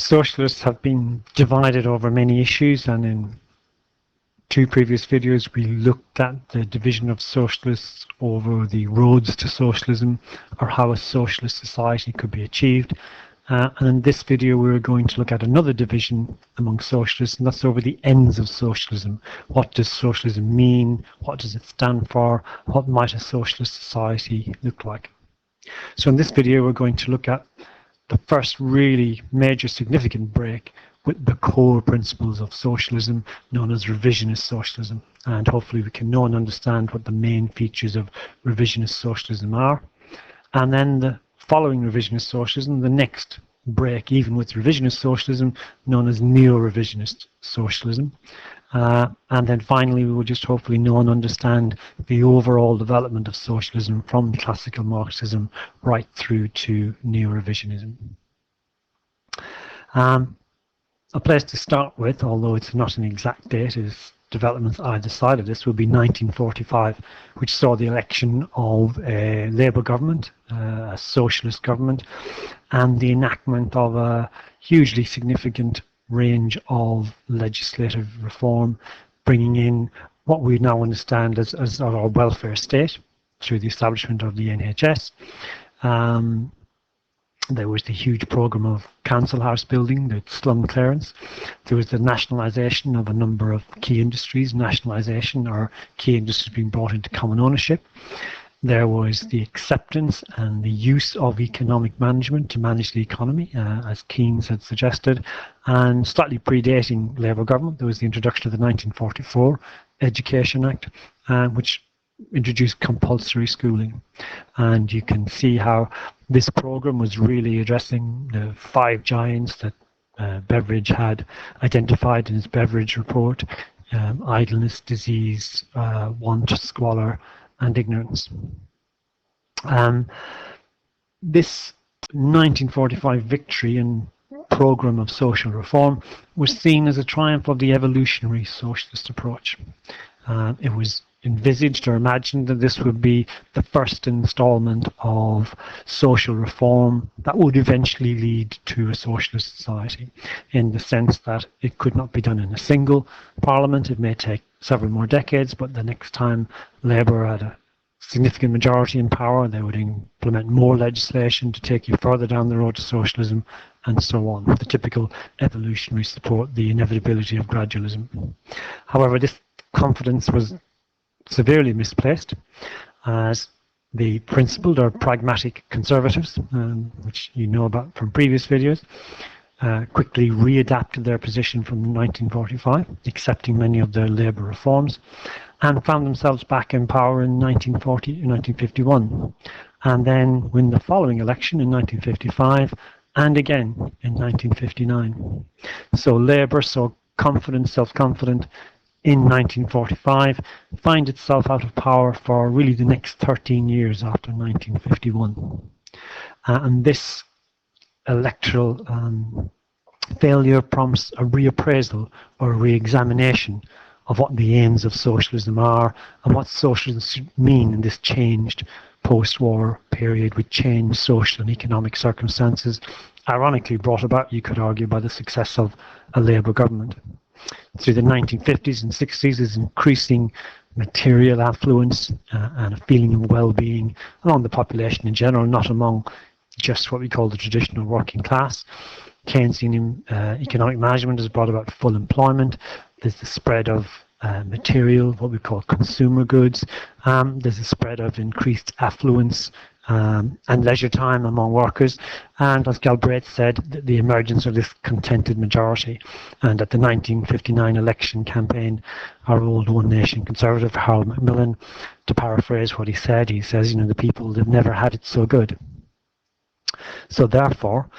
Socialists have been divided over many issues, and in two previous videos we looked at the division of socialists over the roads to socialism, or how a socialist society could be achieved. And in this video we're going to look at another division among socialists, and that's over the ends of socialism. What does socialism mean? What does it stand for? What might a socialist society look like? So in this video we're going to look at the first really major significant break with the core principles of socialism, known as revisionist socialism. And hopefully we can know and understand what the main features of revisionist socialism are. And then the following revisionist socialism, the next break even with revisionist socialism, known as neo-revisionist socialism. And then finally we will just hopefully know and understand the overall development of socialism from classical Marxism right through to neo-revisionism. A place to start with, although it's not an exact date, is developments either side of this will be 1945, which saw the election of a Labour government, a socialist government, and the enactment of a hugely significant range of legislative reform, bringing in what we now understand as our welfare state through the establishment of the NHS. There was the huge programme of council house building, the slum clearance. There was the nationalisation of a number of key industries, nationalisation or key industries being brought into common ownership. There was the acceptance and the use of economic management to manage the economy, as Keynes had suggested. And slightly predating Labour government, there was the introduction of the 1944 Education Act, which introduced compulsory schooling. And you can see how this program was really addressing the five giants that Beveridge had identified in his Beveridge report: idleness, disease, want, squalor, and ignorance. This 1945 victory and program of social reform was seen as a triumph of the evolutionary socialist approach. It was envisaged or imagined that this would be the first installment of social reform that would eventually lead to a socialist society, in the sense that it could not be done in a single parliament. It may take several more decades, but the next time Labour had a significant majority in power, they would implement more legislation to take you further down the road to socialism, and so on. The typical evolutionary support, the inevitability of gradualism. However, this confidence was severely misplaced, as the principled or pragmatic conservatives, which you know about from previous videos, quickly readapted their position from 1945, accepting many of their labour reforms, and found themselves back in power in 1951, and then win the following election in 1955, and again in 1959. So Labour, so confident, self-confident, in 1945, find itself out of power for really the next 13 years after 1951. And this electoral failure prompts a reappraisal or a re-examination of what the aims of socialism are and what socialism should mean in this changed post-war period with changed social and economic circumstances, ironically brought about, you could argue, by the success of a Labour government. Through the 1950s and 60s, there's increasing material affluence and a feeling of well-being among the population in general, not among just what we call the traditional working class. Keynesian economic management has brought about full employment. There's the spread of material, what we call consumer goods. There's a spread of increased affluence and leisure time among workers, and as Galbraith said, the emergence of this contented majority. And at the 1959 election campaign, our old One Nation conservative Harold Macmillan, to paraphrase what he says, the people, they've never had it so good. So therefore,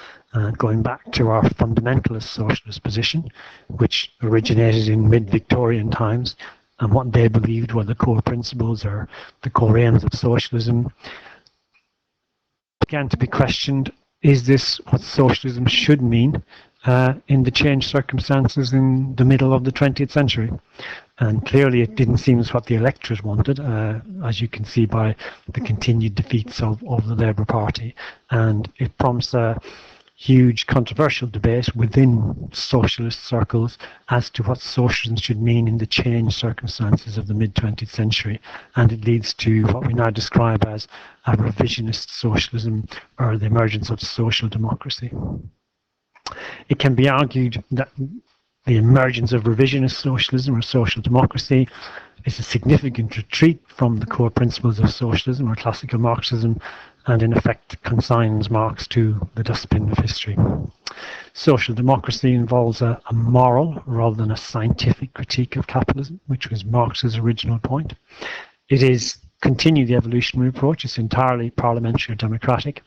going back to our fundamentalist socialist position, which originated in mid-Victorian times, and what they believed were the core principles or the core aims of socialism, began to be questioned: is this what socialism should mean in the changed circumstances in the middle of the 20th century? And clearly it didn't seem as what the electorate wanted, as you can see by the continued defeats of the Labour Party. And it prompts a huge controversial debate within socialist circles as to what socialism should mean in the changed circumstances of the mid-20th century, and it leads to what we now describe as a revisionist socialism, or the emergence of social democracy. It can be argued that the emergence of revisionist socialism or social democracy is a significant retreat from the core principles of socialism or classical Marxism, and in effect consigns Marx to the dustbin of history. Social democracy involves a moral rather than a scientific critique of capitalism, which was Marx's original point. It is continue the evolutionary approach. It's entirely parliamentary or democratic,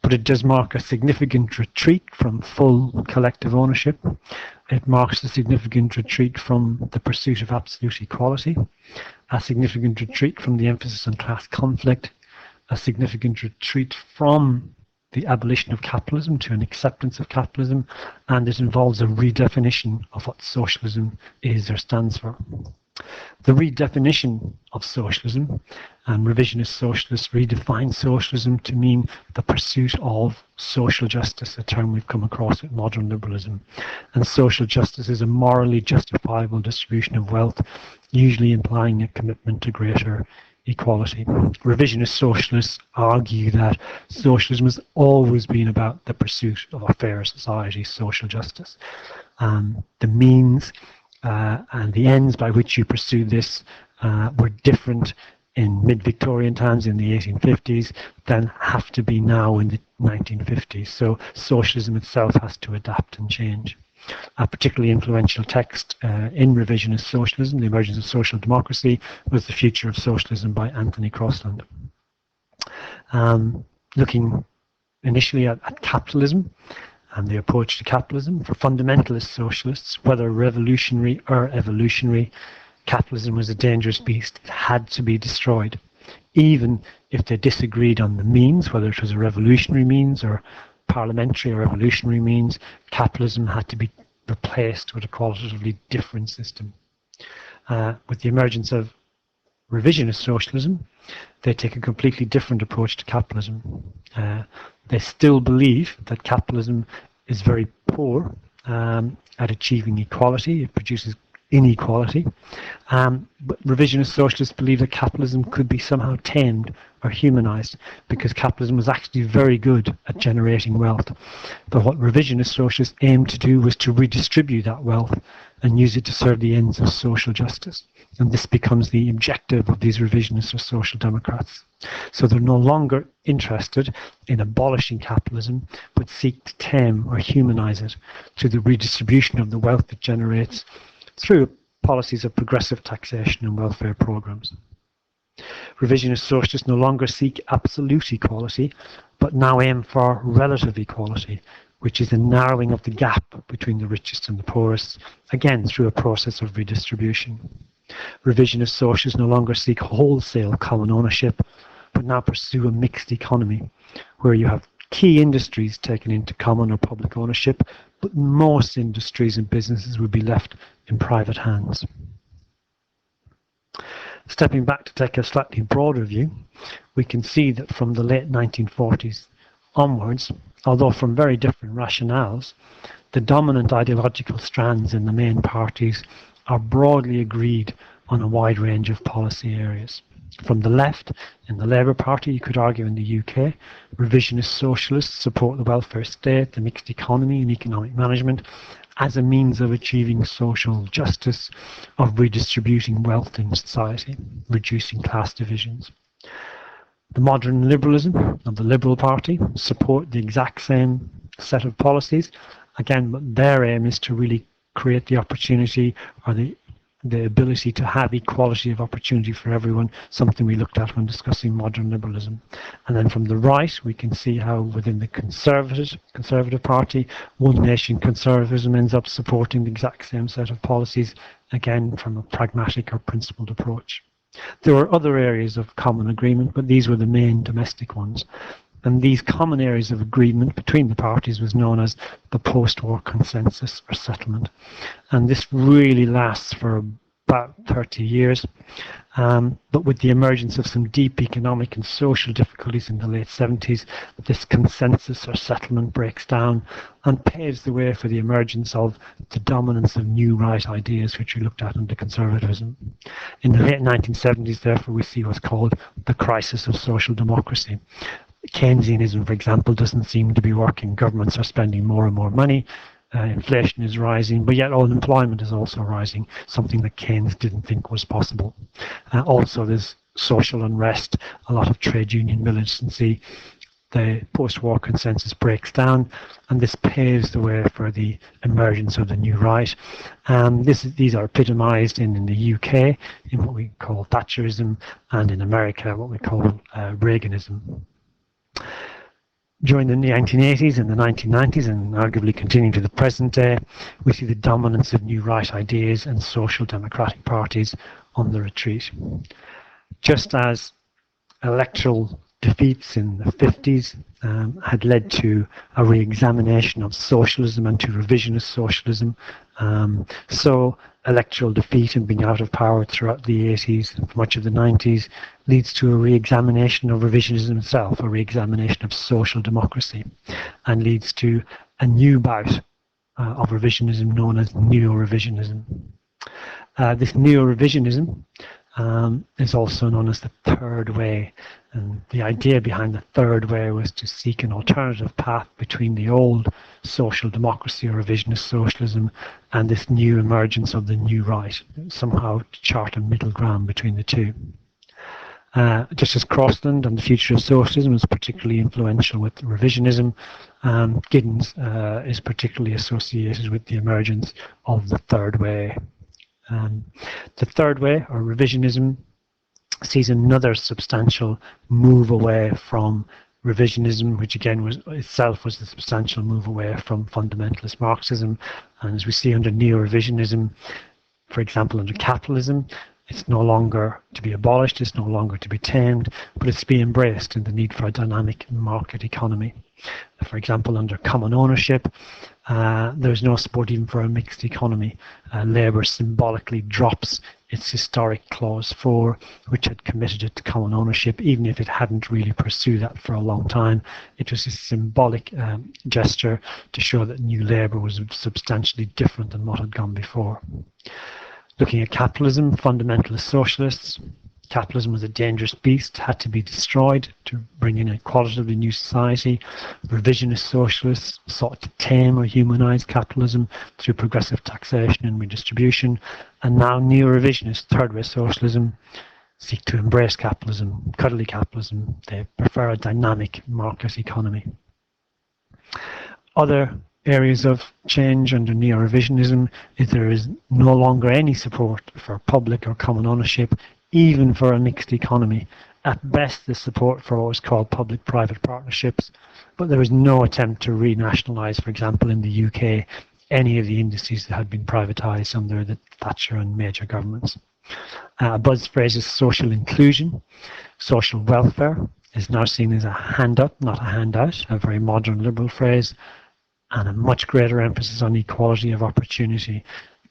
but it does mark a significant retreat from full collective ownership. It marks a significant retreat from the pursuit of absolute equality, a significant retreat from the emphasis on class conflict, a significant retreat from the abolition of capitalism to an acceptance of capitalism, and it involves a redefinition of what socialism is or stands for. The redefinition of socialism, and revisionist socialists redefine socialism to mean the pursuit of social justice, a term we've come across with modern liberalism. And social justice is a morally justifiable distribution of wealth, usually implying a commitment to greater equality. Revisionist socialists argue that socialism has always been about the pursuit of a fair society, social justice. The means and the ends by which you pursue this were different in mid-Victorian times in the 1850s than have to be now in the 1950s. So socialism itself has to adapt and change. A particularly influential text in revisionist socialism, The Emergence of Social Democracy, was The Future of Socialism by Anthony Crossland. Looking initially at capitalism and the approach to capitalism, for fundamentalist socialists, whether revolutionary or evolutionary, capitalism was a dangerous beast. It had to be destroyed. Even if they disagreed on the means, whether it was a revolutionary means or parliamentary or evolutionary means, capitalism had to be replaced with a qualitatively different system. With the emergence of revisionist socialism, they take a completely different approach to capitalism. They still believe that capitalism is very poor at achieving equality. It produces inequality. But revisionist socialists believe that capitalism could be somehow tamed or humanized, because capitalism was actually very good at generating wealth. But what revisionist socialists aimed to do was to redistribute that wealth and use it to serve the ends of social justice. And this becomes the objective of these revisionists or social democrats. So they're no longer interested in abolishing capitalism, but seek to tame or humanize it through the redistribution of the wealth it generates through policies of progressive taxation and welfare programs. Revisionist socialists no longer seek absolute equality, but now aim for relative equality, which is a narrowing of the gap between the richest and the poorest, again through a process of redistribution. Revisionist socialists no longer seek wholesale common ownership, but now pursue a mixed economy, where you have key industries taken into common or public ownership, but most industries and businesses would be left in private hands. Stepping back to take a slightly broader view, we can see that from the late 1940s onwards, although from very different rationales, the dominant ideological strands in the main parties are broadly agreed on a wide range of policy areas. From the left, in the Labour Party, you could argue in the UK, revisionist socialists support the welfare state, the mixed economy and economic management as a means of achieving social justice, of redistributing wealth in society, reducing class divisions. The modern liberalism of the Liberal Party support the exact same set of policies, again, but their aim is to really create the opportunity or the ability to have equality of opportunity for everyone, something we looked at when discussing modern liberalism. And then from the right, we can see how within the Conservative Party, One Nation conservatism ends up supporting the exact same set of policies, again from a pragmatic or principled approach. There were other areas of common agreement, but these were the main domestic ones. And these common areas of agreement between the parties was known as the post-war consensus or settlement. And this really lasts for about 30 years. But with the emergence of some deep economic and social difficulties in the late 70s, this consensus or settlement breaks down and paves the way for the emergence of the dominance of new right ideas, which we looked at under conservatism. In the late 1970s, therefore, we see what's called the crisis of social democracy. Keynesianism, for example, doesn't seem to be working. Governments are spending more and more money. Inflation is rising, but yet unemployment is also rising, something that Keynes didn't think was possible. Also, there's social unrest, a lot of trade union militancy. The post-war consensus breaks down, and this paves the way for the emergence of the new right. These are epitomized in the UK in what we call Thatcherism, and in America what we call Reaganism. During the 1980s and the 1990s, and arguably continuing to the present day, we see the dominance of new right ideas and social democratic parties on the retreat. Just as electoral defeats in the 50s had led to a re-examination of socialism and to revisionist socialism, so electoral defeat and being out of power throughout the 80s and much of the 90s leads to a re-examination of revisionism itself, a re-examination of social democracy, and leads to a new bout of revisionism known as neo-revisionism. This neo-revisionism is also known as the third way, and the idea behind the third way was to seek an alternative path between the old social democracy or revisionist socialism and this new emergence of the new right, somehow to chart a middle ground between the two. Just as Crossland and the future of socialism is particularly influential with revisionism, Giddens is particularly associated with the emergence of the third way. The third way, or revisionism, sees another substantial move away from revisionism, which again was itself was a substantial move away from fundamentalist Marxism. And as we see under neo-revisionism, for example, under capitalism, it's no longer to be abolished, it's no longer to be tamed, but it's to be embraced in the need for a dynamic market economy. For example, under common ownership, there's no support even for a mixed economy. Labour symbolically drops its historic Clause 4, which had committed it to common ownership, even if it hadn't really pursued that for a long time. It was a symbolic gesture to show that new labour was substantially different than what had gone before. Looking at capitalism, fundamentalist socialists, capitalism was a dangerous beast, had to be destroyed to bring in a qualitatively new society. Revisionist socialists sought to tame or humanize capitalism through progressive taxation and redistribution. And now neo-revisionist third-way socialism seek to embrace capitalism, cuddly capitalism. They prefer a dynamic market economy. Other areas of change under neo-revisionism is there is no longer any support for public or common ownership, even for a mixed economy. At best, there's support for what was called public-private partnerships, but there is no attempt to renationalise, for example, in the UK, any of the industries that had been privatised under the Thatcher and Major governments. A buzz phrase is social inclusion. Social welfare is now seen as a hand-up, not a handout, a very modern liberal phrase, and a much greater emphasis on equality of opportunity,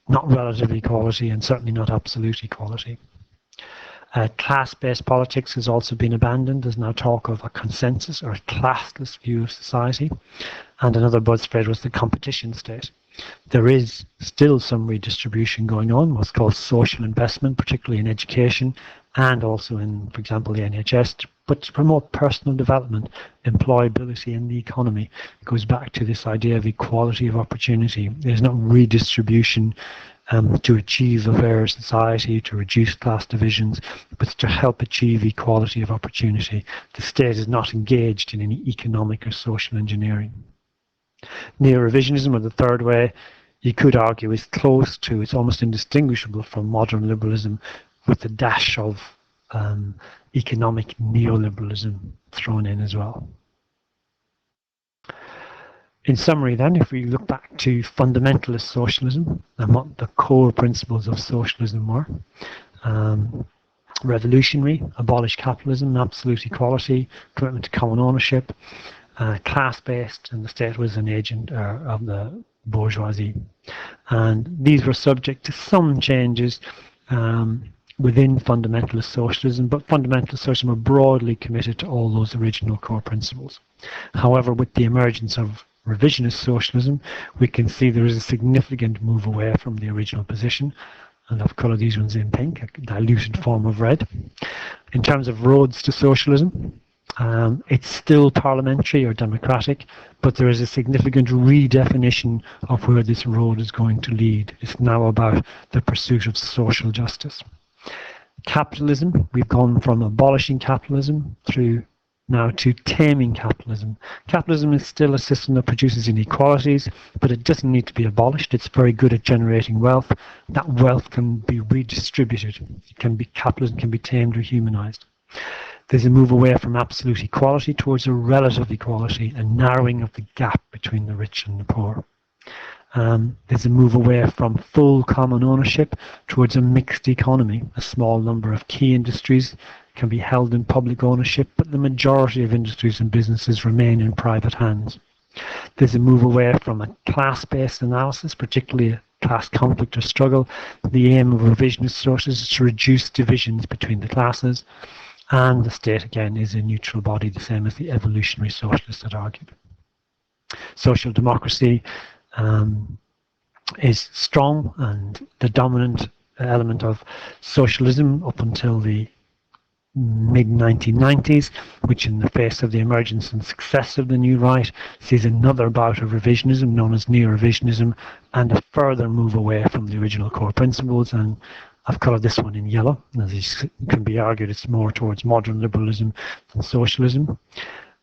not relative equality and certainly not absolute equality. Class-based politics has also been abandoned. There's now talk of a consensus or a classless view of society. And another buzz phrase was the competition state. There is still some redistribution going on, what's called social investment, particularly in education and also in, for example, the NHS, but to promote personal development, employability in the economy. It goes back to this idea of equality of opportunity. There's not redistribution to achieve a fairer society, to reduce class divisions, but to help achieve equality of opportunity. The state is not engaged in any economic or social engineering. Neo-revisionism, or the third way, you could argue is close to, it's almost indistinguishable from modern liberalism, with a dash of economic neoliberalism thrown in as well. In summary then, if we look back to fundamentalist socialism and what the core principles of socialism were, revolutionary, abolish capitalism, absolute equality, commitment to common ownership, class-based, and the state was an agent of the bourgeoisie. And these were subject to some changes within fundamentalist socialism, but fundamentalist socialism are broadly committed to all those original core principles. However, with the emergence of revisionist socialism, we can see there is a significant move away from the original position, and I've coloured these ones in pink, a diluted form of red. In terms of roads to socialism, it's still parliamentary or democratic, but there is a significant redefinition of where this road is going to lead. It's now about the pursuit of social justice. Capitalism, we've gone from abolishing capitalism through now to taming capitalism. Capitalism is still a system that produces inequalities, but it doesn't need to be abolished. It's very good at generating wealth. That wealth can be redistributed. Capitalism can be tamed or humanized. There's a move away from absolute equality towards a relative equality, a narrowing of the gap between the rich and the poor. There's a move away from full common ownership towards a mixed economy. A small number of key industries can be held in public ownership, but the majority of industries and businesses remain in private hands. There's a move away from a class-based analysis, particularly a class conflict or struggle. The aim of revisionist socialism is to reduce divisions between the classes, and the state, again, is a neutral body, the same as the evolutionary socialists had argued. Social democracy is strong, and the dominant element of socialism up until the mid-1990s, which in the face of the emergence and success of the new right sees another bout of revisionism known as neo-revisionism, and a further move away from the original core principles. And I've coloured this one in yellow. As it can be argued, it's more towards modern liberalism than socialism.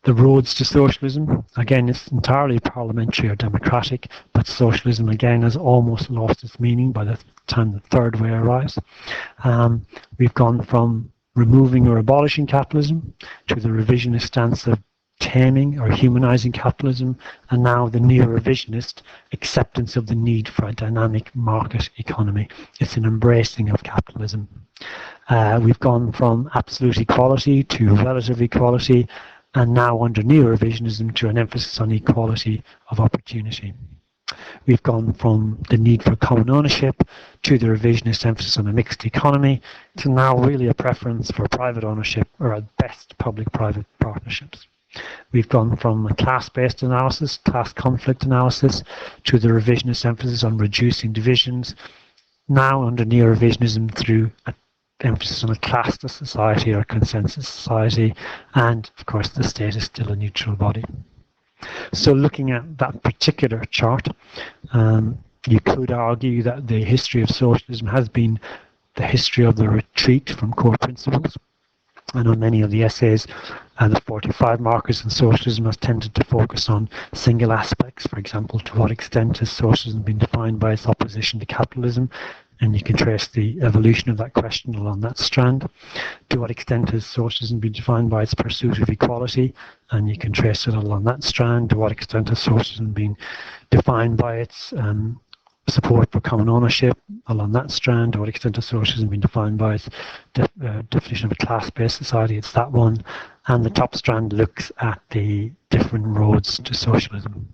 The roads to socialism, again, is entirely parliamentary or democratic, but socialism, again, has almost lost its meaning by the time the third way arrives. We've gone from removing or abolishing capitalism to the revisionist stance of taming or humanizing capitalism, and now the neo-revisionist acceptance of the need for a dynamic market economy. It's an embracing of capitalism. We've gone from absolute equality to relative equality, and now under neo-revisionism to an emphasis on equality of opportunity. We've gone from the need for common ownership to the revisionist emphasis on a mixed economy to now really a preference for private ownership, or at best public-private partnerships. We've gone from a class-based analysis, class conflict analysis, to the revisionist emphasis on reducing divisions, now under neo-revisionism through an emphasis on a classless society or consensus society, and of course the state is still a neutral body. So looking at that particular chart, you could argue that the history of socialism has been the history of the retreat from core principles. I know many of the essays and the 45 markers in socialism has tended to focus on single aspects. For example, to what extent has socialism been defined by its opposition to capitalism? And you can trace the evolution of that question along that strand. To what extent has socialism been defined by its pursuit of equality? And you can trace it along that strand. To what extent has socialism been defined by its support for common ownership along that strand? To what extent has socialism been defined by its definition of a class-based society? It's that one. And the top strand looks at the different roads to socialism.